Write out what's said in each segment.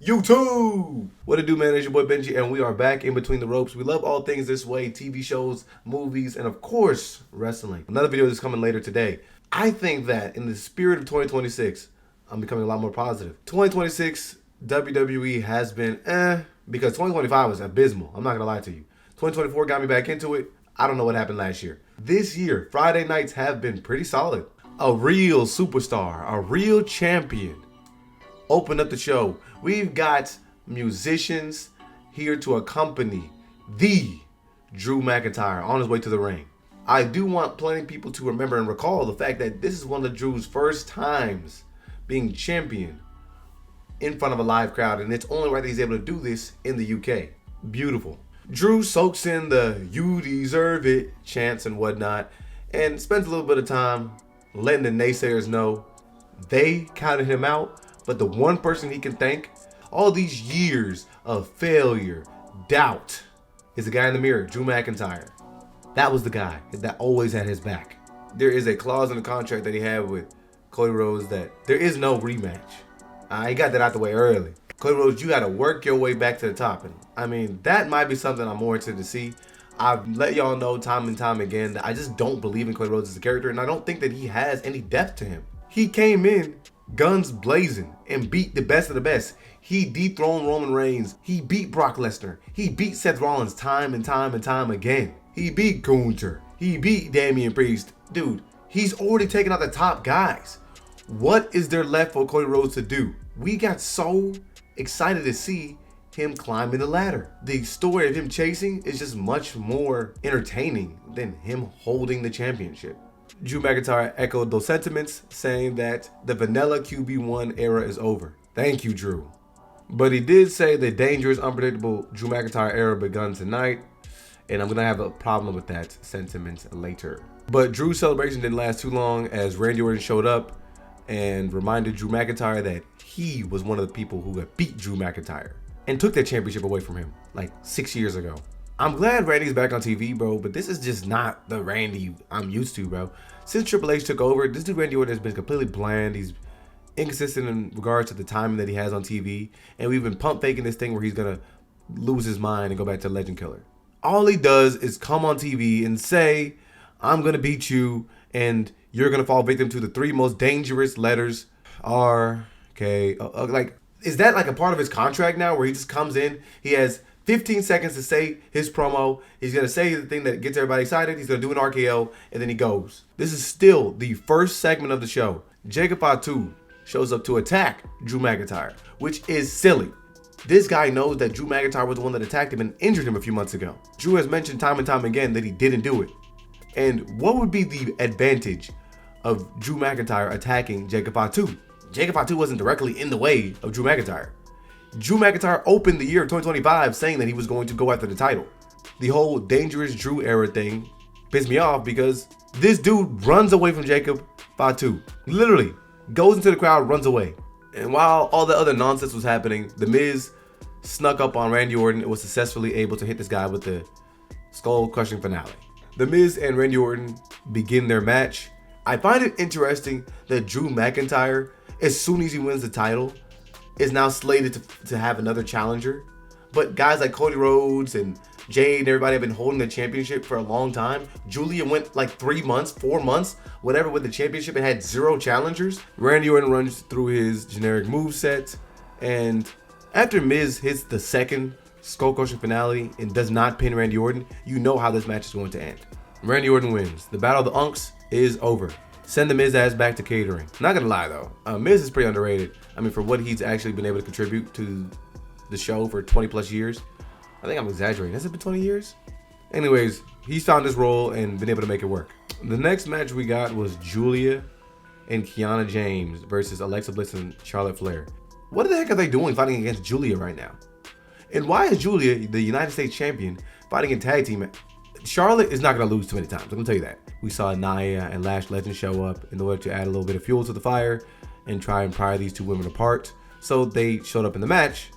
YouTube! What it do, man? It's your boy Benji, and we are back in between the ropes. We love all things this way, TV shows, movies, and of course, wrestling. Another video is coming later today. I think that in the spirit of 2026, I'm becoming a lot more positive. 2026, WWE has been because 2025 was abysmal. I'm not gonna lie to you. 2024 got me back into it. I don't know what happened last year. This year, Friday nights have been pretty solid. A real superstar, a real champion opened up the show. We've got musicians here to accompany the Drew McIntyre on his way to the ring. I do want plenty of people to remember and recall the fact that this is one of Drew's first times being champion in front of a live crowd, and it's only right that he's able to do this in the UK. Beautiful. Drew soaks in the "you deserve it" chants and whatnot, and spends a little bit of time letting the naysayers know they counted him out, but the one person he can thank all these years of failure, doubt, is the guy in the mirror, Drew McIntyre. That was the guy that always had his back. There is a clause in the contract that he had with Cody Rhodes that there is no rematch. He got that out the way early. Cody Rhodes, you got to work your way back to the top. And I mean, that might be something I'm more interested to see. I've let y'all know time and time again that I just don't believe in Cody Rhodes as a character, and I don't think that he has any depth to him. He came in guns blazing and beat the best of the best. He dethroned Roman Reigns. He beat Brock Lesnar. He beat Seth Rollins time and time and time again. He beat Gunther. He beat Damian Priest. Dude, he's already taken out the top guys. What is there left for Cody Rhodes to do? We got so excited to see him climbing the ladder. The story of him chasing is just much more entertaining than him holding the championship. Drew McIntyre echoed those sentiments, saying that the vanilla QB1 era is over. Thank you, Drew. But he did say the dangerous, unpredictable Drew McIntyre era begun tonight, and I'm going to have a problem with that sentiment later. But Drew's celebration didn't last too long, as Randy Orton showed up and reminded Drew McIntyre that he was one of the people who had beat Drew McIntyre and took that championship away from him like 6 years ago. I'm glad Randy's back on TV, bro, but this is just not the Randy I'm used to, bro. Since Triple H took over, this dude Randy Orton has been completely bland. He's inconsistent in regards to the timing that he has on TV, and we've been pump faking this thing where he's gonna lose his mind and go back to Legend Killer. All he does is come on TV and say, "I'm gonna beat you, and you're gonna fall victim to the 3 most dangerous letters, R, K." Like, is that like a part of his contract now, where he just comes in, he has 15 seconds to say his promo, he's gonna say the thing that gets everybody excited, he's gonna do an RKO, and then he goes. This is still the first segment of the show. Jacob Fatu shows up to attack Drew McIntyre, which is silly. This guy knows that Drew McIntyre was the one that attacked him and injured him a few months ago. Drew has mentioned time and time again that he didn't do it. And what would be the advantage of Drew McIntyre attacking Jacob Fatu? Jacob Fatu wasn't directly in the way of Drew McIntyre. Drew McIntyre opened the year of 2025 saying that he was going to go after the title. The whole dangerous Drew era thing pissed me off because this dude runs away from Jacob Fatu. Literally goes into the crowd, runs away. And while all the other nonsense was happening, The Miz snuck up on Randy Orton and was successfully able to hit this guy with the skull-crushing finale. The Miz and Randy Orton begin their match. I find it interesting that Drew McIntyre, as soon as he wins the title, is now slated to have another challenger. But guys like Cody Rhodes and Jade and everybody have been holding the championship for a long time. Giulia went like 3 months, 4 months, whatever, with the championship and had 0 challengers. Randy Orton runs through his generic moveset, and after Miz hits the second skull-crushing finale and does not pin Randy Orton, you know how this match is going to end. Randy Orton wins. The Battle of the Unks is over. Send the Miz ass back to catering. Not gonna lie though, Miz is pretty underrated. I mean, for what he's actually been able to contribute to the show for 20 plus years. I think I'm exaggerating. Has it been 20 years? Anyways, he's found his role and been able to make it work. The next match we got was Giulia and Kiana James versus Alexa Bliss and Charlotte Flair. What the heck are they doing fighting against Giulia right now? And why is Giulia, the United States champion, fighting in tag team? Charlotte is not going to lose too many times. I'm going to tell you that. We saw Nia and Lash Legend show up in order to add a little bit of fuel to the fire and try and pry these 2 women apart. So they showed up in the match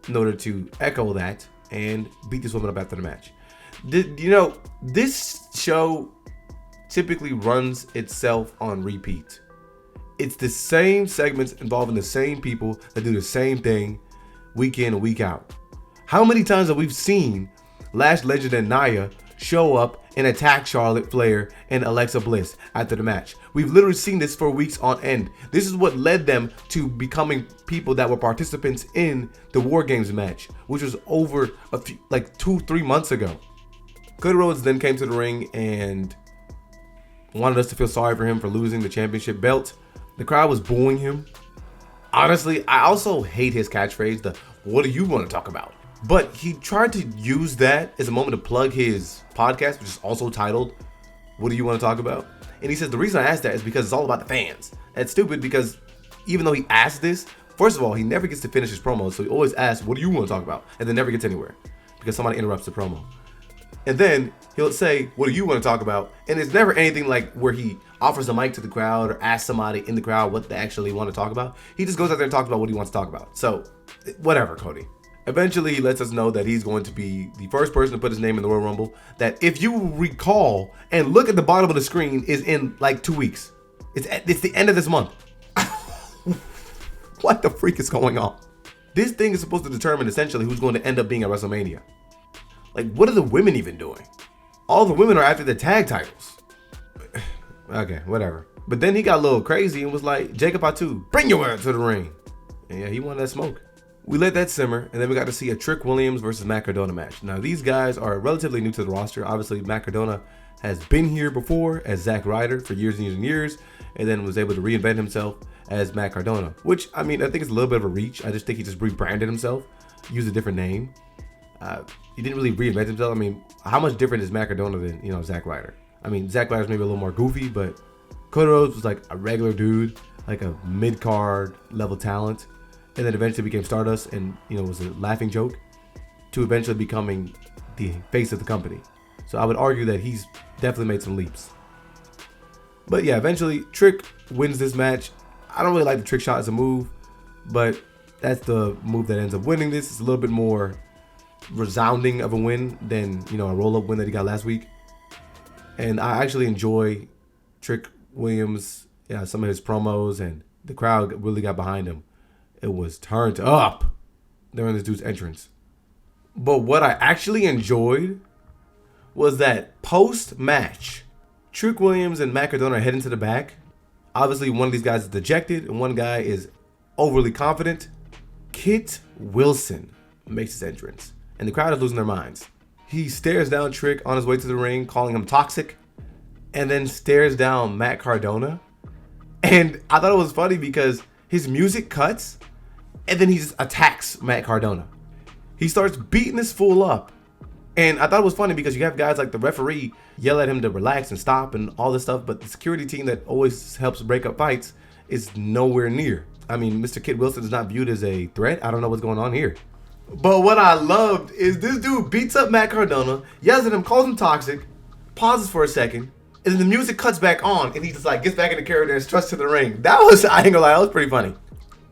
in order to echo that and beat this woman up after the match. You know, this show typically runs itself on repeat. It's the same segments involving the same people that do the same thing week in and week out. How many times have we seen Lash Legend and Nia show up and attack Charlotte Flair and Alexa Bliss after the match? We've literally seen this for weeks on end. This is what led them to becoming people that were participants in the War Games match, which was over a few, like 2-3 months ago. Cody Rhodes then came to the ring and wanted us to feel sorry for him for losing the championship belt. The crowd was booing him. Honestly, I also hate his catchphrase, the "what do you want to talk about?" But he tried to use that as a moment to plug his podcast, which is also titled "What Do You Want to Talk About?" And he says, the reason I asked that is because it's all about the fans. That's stupid because even though he asked this, first of all, he never gets to finish his promo. So he always asks, "What do you want to talk about?" And then never gets anywhere because somebody interrupts the promo. And then he'll say, "What do you want to talk about?" And it's never anything like where he offers a mic to the crowd or asks somebody in the crowd what they actually want to talk about. He just goes out there and talks about what he wants to talk about. So whatever, Cody. Eventually, he lets us know that he's going to be the first person to put his name in the Royal Rumble. That, if you recall and look at the bottom of the screen, is in like 2 weeks. It's the end of this month. What the freak is going on? This thing is supposed to determine essentially who's going to end up being at WrestleMania. Like, what are the women even doing? All the women are after the tag titles. Okay, whatever. But then he got a little crazy and was like, "Jacob Fatu, bring your ass to the ring." And yeah, he wanted that smoke. We let that simmer, and then we got to see a Trick Williams versus Matt Cardona match. Now, these guys are relatively new to the roster. Obviously, Matt Cardona has been here before as Zack Ryder for years and years and years, and then was able to reinvent himself as Matt Cardona, which, I mean, I think it's a little bit of a reach. I just think he just rebranded himself, used a different name. He didn't really reinvent himself. I mean, how much different is Matt Cardona than, you know, Zack Ryder? I mean, Zack Ryder's maybe a little more goofy, but Cody Rhodes was like a regular dude, like a mid-card level talent, and then eventually became Stardust and, you know, was a laughing joke to eventually becoming the face of the company. So I would argue that he's definitely made some leaps. But yeah, eventually Trick wins this match. I don't really like the Trick shot as a move, but that's the move that ends up winning this. It's a little bit more resounding of a win than, you know, a roll-up win that he got last week. And I actually enjoy Trick Williams, some of his promos, and the crowd really got behind him. It was turned up during this dude's entrance. But what I actually enjoyed was that post-match, Trick Williams and Matt Cardona are heading to the back. Obviously, one of these guys is dejected, and one guy is overly confident. Kit Wilson makes his entrance, and the crowd is losing their minds. He stares down Trick on his way to the ring, calling him toxic, and then stares down Matt Cardona. And I thought it was funny because his music cuts, and then he just attacks Matt Cardona. He starts beating this fool up. And I thought it was funny because you have guys like the referee yell at him to relax and stop and all this stuff, but the security team that always helps break up fights is nowhere near. I mean, Mr. Kit Wilson is not viewed as a threat. I don't know what's going on here. But what I loved is this dude beats up Matt Cardona, yells at him, calls him toxic, pauses for a second, and then the music cuts back on, and he just like gets back in the character and struts to the ring. That was, I ain't gonna lie, that was pretty funny.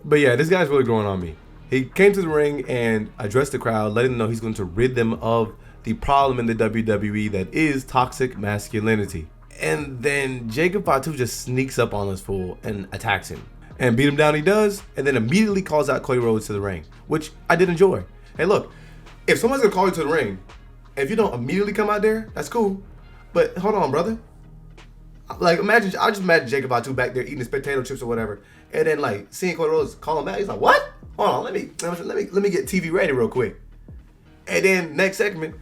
But yeah, this guy's really growing on me. He came to the ring and addressed the crowd, letting them know he's going to rid them of the problem in the WWE that is toxic masculinity. And then Jacob Fatu just sneaks up on this fool and attacks him. And beat him down he does, and then immediately calls out Cody Rhodes to the ring, which I did enjoy. Hey look, if someone's gonna call you to the ring, if you don't immediately come out there, that's cool. But hold on, brother. Like, imagine, I just imagine Jacob Fatu back there eating his potato chips or whatever, and then like seeing Cody Rhodes call him out. He's like, "What? Hold on, let me get TV ready real quick." And then next segment,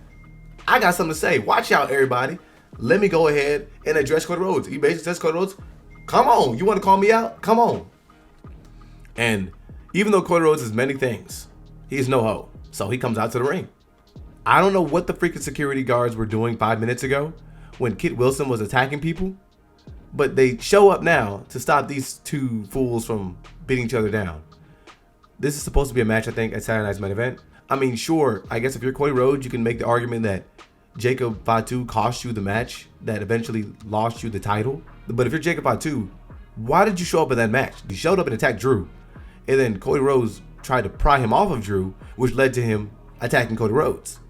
I got something to say. Watch out, everybody. Let me go ahead and address Cody Rhodes. He basically says, Cody Rhodes, come on, you want to call me out? Come on. And even though Cody Rhodes is many things, he's no hoe. So he comes out to the ring. I don't know what the freaking security guards were doing 5 minutes ago when Kit Wilson was attacking people, but they show up now to stop these two fools from beating each other down. This is supposed to be a match, I think, at Saturday Night's Main Event. I mean, sure, I guess if you're Cody Rhodes, you can make the argument that Jacob Fatu cost you the match that eventually lost you the title. But if you're Jacob Fatu, why did you show up in that match? You showed up and attacked Drew. And then Cody Rhodes tried to pry him off of Drew, which led to him attacking Cody Rhodes.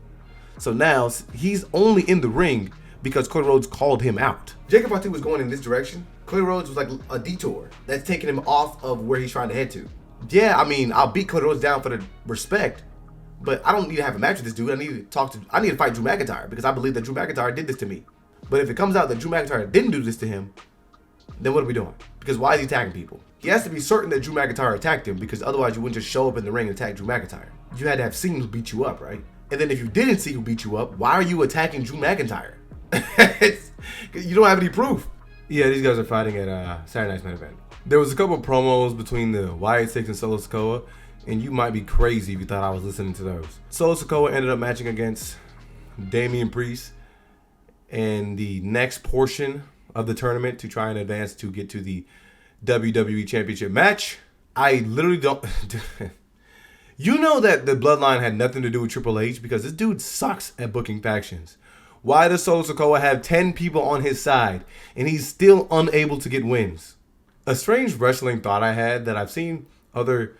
So now he's only in the ring because Cody Rhodes called him out. Jacob Fatu was going in this direction. Cody Rhodes was like a detour that's taking him off of where he's trying to head to. Yeah, I mean, I'll beat Cody Rhodes down for the respect, but I don't need to have a match with this dude. I need to fight Drew McIntyre because I believe that Drew McIntyre did this to me. But if it comes out that Drew McIntyre didn't do this to him, then what are we doing? Because why is he attacking people? He has to be certain that Drew McIntyre attacked him, because otherwise you wouldn't just show up in the ring and attack Drew McIntyre. You had to have seen who beat you up, right? And then if you didn't see who beat you up, why are you attacking Drew McIntyre? You don't have any proof. Yeah, these guys are fighting at Saturday Night's main event. There was a couple of promos between the Wyatt Six and Solo SIKOA, and you might be crazy if you thought I was listening to those. Solo SIKOA ended up matching against Damian Priest in the next portion of the tournament to try and advance to get to the WWE Championship match. I literally don't... You know that the Bloodline had nothing to do with Triple H because this dude sucks at booking factions. Why does Solo SIKOA have 10 people on his side and he's still unable to get wins? A strange wrestling thought I had that I've seen other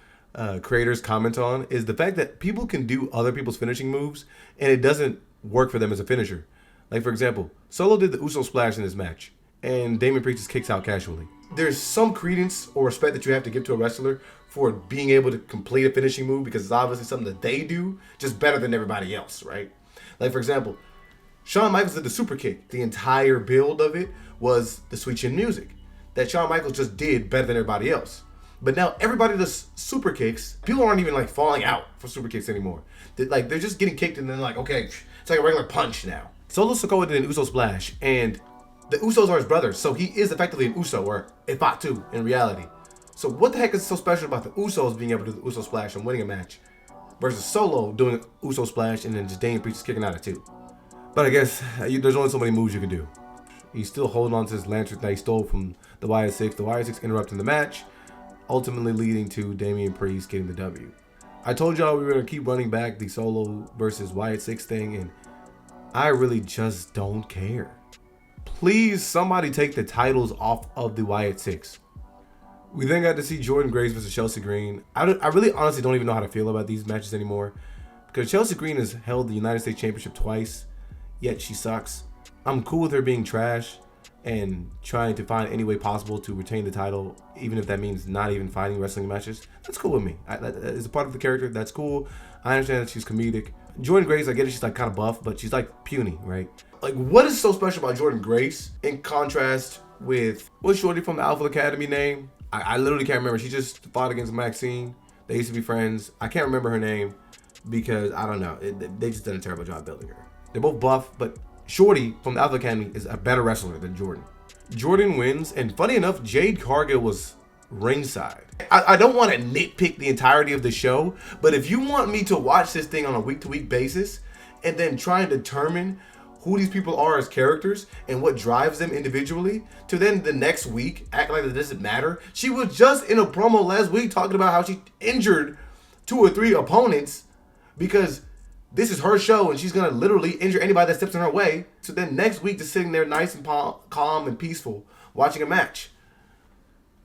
creators comment on is the fact that people can do other people's finishing moves and it doesn't work for them as a finisher. Like, for example, Solo did the Uso Splash in this match and Damian Priest just kicks out casually. There's some credence or respect that you have to give to a wrestler for being able to complete a finishing move because it's obviously something that they do just better than everybody else, right? Like, for example, Shawn Michaels did the super kick. The entire build of it was the Sweet Chin Music that Shawn Michaels just did better than everybody else. But now everybody does super kicks. People aren't even like falling out for super kicks anymore. They're just getting kicked and then like, okay, it's like a regular punch now. Solo SIKOA did an Uso Splash, and the Usos are his brothers, so he is effectively an Uso or a Fatu in reality. So what the heck is so special about the Usos being able to do the Uso Splash and winning a match versus Solo doing an Uso Splash and then just Damian Priest kicking out at 2? But I guess there's only so many moves you can do. He's still holding on to his lantern that he stole from the Wyatt Six. The Wyatt Six interrupting the match, ultimately leading to Damian Priest getting the W. I told y'all we were going to keep running back the Solo versus Wyatt Six thing, and I really just don't care. Please, somebody take the titles off of the Wyatt Six. We then got to see Jordynne Grace versus Chelsea Green. I really honestly don't even know how to feel about these matches anymore, because Chelsea Green has held the United States Championship twice, yet she sucks. I'm cool with her being trash and trying to find any way possible to retain the title, even if that means not even fighting wrestling matches. That's cool with me. That is a part of the character. That's cool. I understand that she's comedic. Jordynne Grace, I get it, she's like kind of buff, but she's like puny, right? Like, what is so special about Jordynne Grace in contrast with, what's Shorty from the Alpha Academy name? I literally can't remember. She just fought against Maxine. They used to be friends. I can't remember her name because, I don't know. They just did a terrible job building her. They're both buff, but Shorty from the Alpha Academy is a better wrestler than Jordynne. Jordynne wins, and funny enough, Jade Cargill was ringside. I don't want to nitpick the entirety of the show, but if you want me to watch this thing on a week-to-week basis and then try and determine who these people are as characters and what drives them individually, to then the next week act like it doesn't matter. She was just in a promo last week talking about how she injured 2 or 3 opponents because this is her show and she's gonna literally injure anybody that steps in her way. So then next week, just sitting there nice and calm and peaceful, watching a match.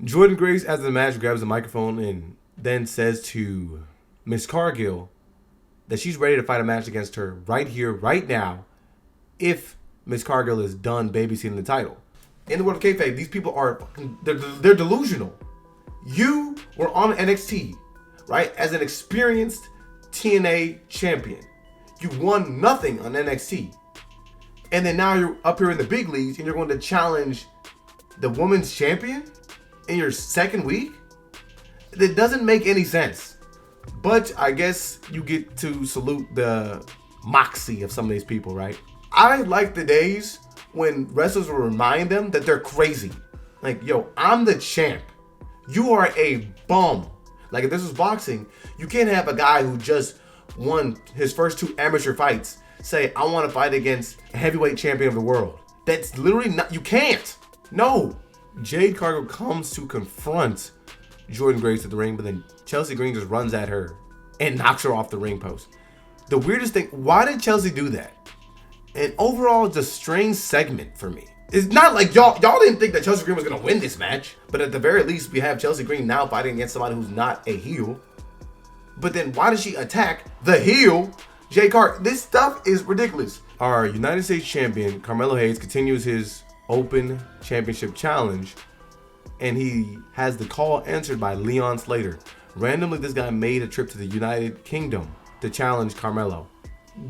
Jordynne Grace, after the match, grabs the microphone and then says to Miss Cargill that she's ready to fight a match against her right here, right now, if Miss Cargill is done babysitting the title. In the world of kayfabe, these people are, they're delusional. You were on NXT, right, as an experienced TNA champion. You won nothing on NXT. And then now you're up here in the big leagues and you're going to challenge the women's champion in your second week? That doesn't make any sense. But I guess you get to salute the moxie of some of these people, right? I like the days when wrestlers will remind them that they're crazy. Like, yo, I'm the champ. You are a bum. Like, if this was boxing, you can't have a guy who just won his first 2 amateur fights say, I want to fight against a heavyweight champion of the world. That's literally not, you can't. No. Jade Cargill comes to confront Jordynne Grace at the ring, but then Chelsea Green just runs at her and knocks her off the ring post. The weirdest thing, why did Chelsea do that? And overall, it's a strange segment for me. It's not like y'all didn't think that Chelsea Green was going to win this match, but at the very least, we have Chelsea Green now fighting against somebody who's not a heel. But then why does she attack the heel, Jade Cargill? This stuff is ridiculous. Our United States champion, Carmelo Hayes, continues his Open Championship challenge, and he has the call answered by Leon Slater. Randomly, this guy made a trip to the United Kingdom to challenge Carmelo.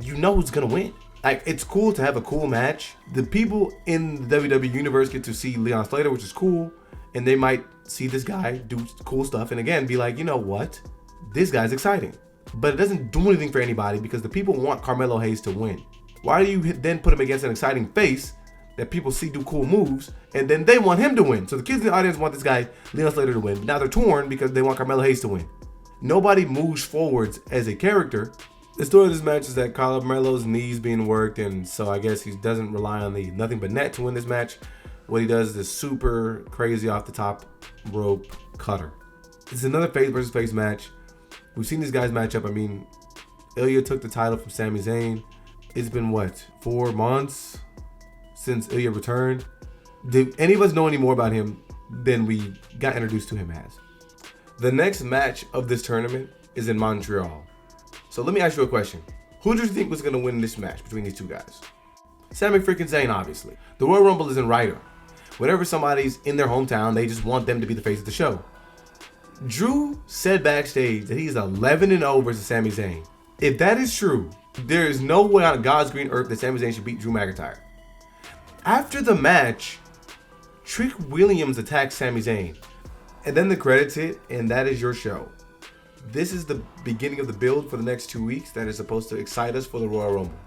You know who's gonna win. Like, it's cool to have a cool match. The people in the WWE universe get to see Leon Slater, which is cool, and they might see this guy do cool stuff and again be like, you know what? This guy's exciting. But it doesn't do anything for anybody because the people want Carmelo Hayes to win. Why do you then put him against an exciting face that people see do cool moves, and then they want him to win? So the kids in the audience want this guy, Leon Slater, to win. But now they're torn because they want Carmelo Hayes to win. Nobody moves forwards as a character. The story of this match is that Carmelo's knees being worked, and so I guess he doesn't rely on the nothing but net to win this match. What he does is this super crazy off the top rope cutter. It's another face versus face match. We've seen these guys match up. I mean, ILJA took the title from Sami Zayn. It's been what, 4 months since ILJA returned? Did any of us know any more about him than we got introduced to him as? The next match of this tournament is in Montreal. So let me ask you a question. Who do you think was going to win this match between these two guys? Sami freaking Zayn, obviously. The Royal Rumble isn't right. Whenever somebody's in their hometown, they just want them to be the face of the show. Drew said backstage that he's 11-0 versus Sami Zayn. If that is true, there is no way on God's green earth that Sami Zayn should beat Drew McIntyre. After the match, Trick Williams attacked Sami Zayn. And then the credits hit, and that is your show. This is the beginning of the build for the next 2 weeks that is supposed to excite us for the Royal Rumble.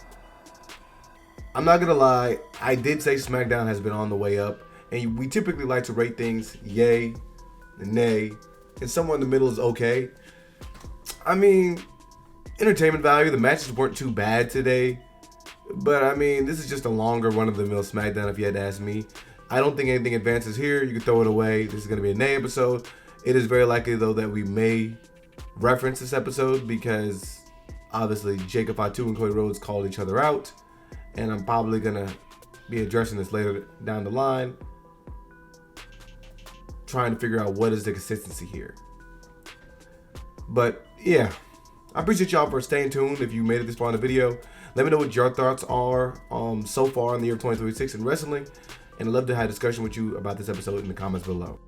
I'm not gonna lie, I did say Smackdown has been on the way up, and we typically like to rate things yay and nay, and somewhere in the middle is okay. I mean, entertainment value, the matches weren't too bad today, but I mean, this is just a longer run-of-the-mill Smackdown if you had to ask me. I don't think anything advances here. You can throw it away. This is gonna be a nay episode. It is very likely though that we may reference this episode because obviously Jacob Fatu and Cody Rhodes called each other out, and I'm probably gonna be addressing this later down the line, trying to figure out what is the consistency here. But yeah, I appreciate y'all for staying tuned. If you made it this far in the video, let me know what your thoughts are so far in the year of 2026 in wrestling, and I'd love to have a discussion with you about this episode in the comments below.